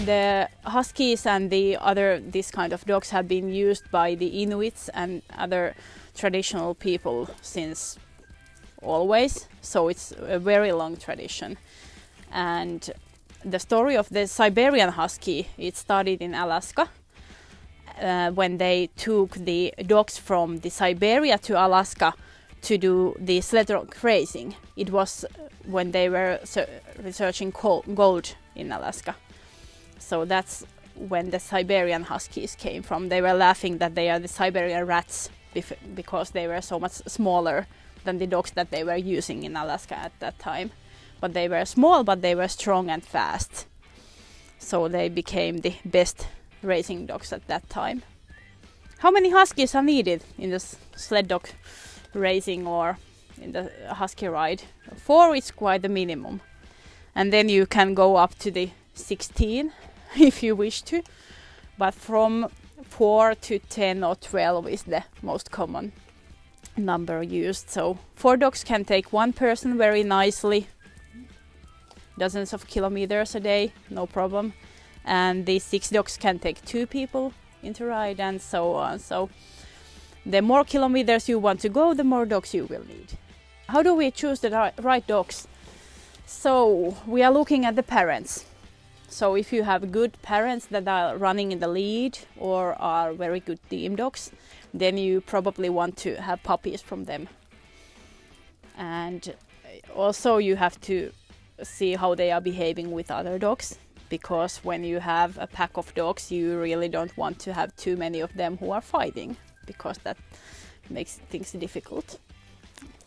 The Huskies and this kind of dogs have been used by the Inuits and other traditional people since always, so it's a very long tradition. And the story of the Siberian Husky, it started in Alaska when they took the dogs from the Siberia to Alaska to do the sled dog racing. It was when they were researching gold in Alaska. So that's when the Siberian Huskies came from. They were laughing that they are the Siberian rats because they were so much smaller than the dogs that they were using in Alaska at that time. But they were small, but they were strong and fast. So they became the best racing dogs at that time. How many Huskies are needed in this sled dog racing or in the Husky ride? 4 is quite the minimum. And then you can go up to the 16 if you wish to, but from 4 to 10 or 12 is the most common number used. So 4 dogs can take 1 person very nicely, dozens of kilometers a day, no problem. And the 6 dogs can take 2 people into ride and so on. So the more kilometers you want to go, the more dogs you will need. How do we choose the right dogs? So we are looking at the parents. So if you have good parents that are running in the lead or are very good team dogs, then you probably want to have puppies from them. And also you have to see how they are behaving with other dogs, because when you have a pack of dogs, you really don't want to have too many of them who are fighting, because that makes things difficult.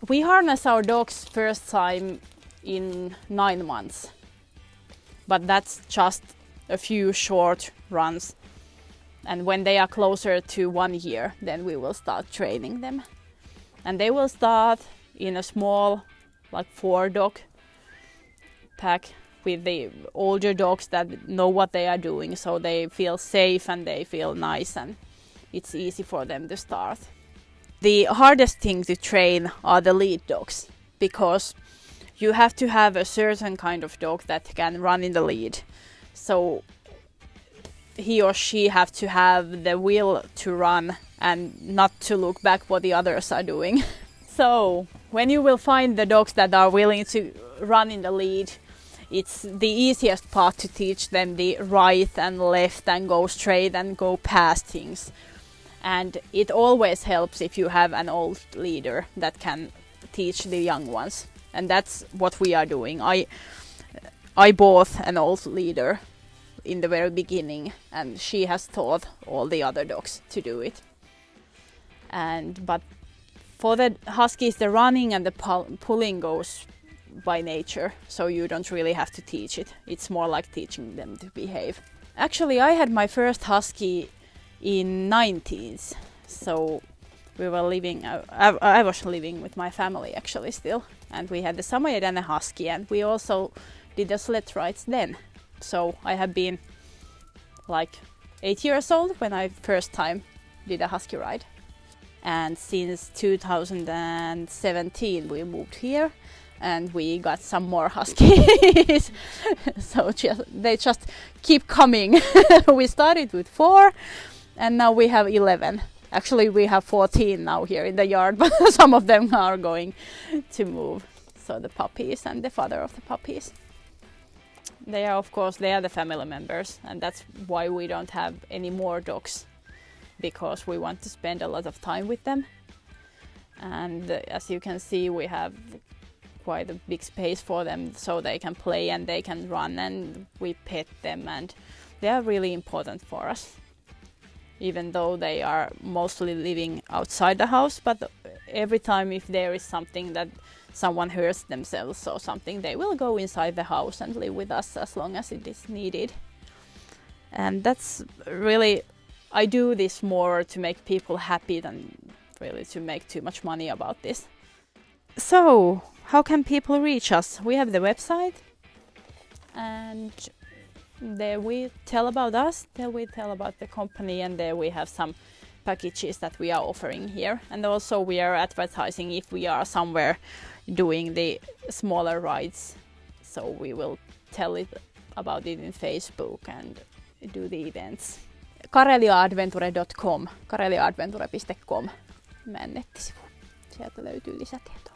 We harness our dogs first time in 9 months. But that's just a few short runs. And when they are closer to 1 year, then we will start training them. And they will start in a small, like 4 dog pack with the older dogs that know what they are doing, so they feel safe and they feel nice and it's easy for them to start. The hardest thing to train are the lead dogs, because you have to have a certain kind of dog that can run in the lead. So he or she have to have the will to run and not to look back what the others are doing. So when you will find the dogs that are willing to run in the lead, it's the easiest part to teach them the right and left and go straight and go past things. And it always helps if you have an old leader that can teach the young ones. And that's what we are doing. I bought an old leader in the very beginning, and she has taught all the other dogs to do it. But for the Huskies, the running and the pulling goes by nature, so you don't really have to teach it. It's more like teaching them to behave. Actually, I had my first Husky in 90s, so we were living. I was living with my family actually still, and we had the Samoyed and a Husky, and we also did the sled rides then. So I have been like 8 years old when I first time did a Husky ride, and since 2017 we moved here, and we got some more Huskies. So they just keep coming. We started with 4, and now we have 11. Actually, we have 14 now here in the yard, but some of them are going to move. So the puppies and the father of the puppies. They are, of course, they are the family members, and that's why we don't have any more dogs, because we want to spend a lot of time with them. And as you can see, we have quite a big space for them, so they can play and they can run, and we pet them, and they are really important for us, even though they are mostly living outside the house. But every time if there is something that someone hurts themselves or something, they will go inside the house and live with us as long as it is needed. And that's really, I do this more to make people happy than really to make too much money about this. So how can people reach us? We have the website, and there we tell about us, there we tell about the company, and there we have some packages that we are offering here. And also we are advertising if we are somewhere doing the smaller rides, so we will tell it about it in Facebook and do the events. kareliaadventure.com, kareliaadventure.com, meidän nettisivu. Sieltä löytyy lisätietoa.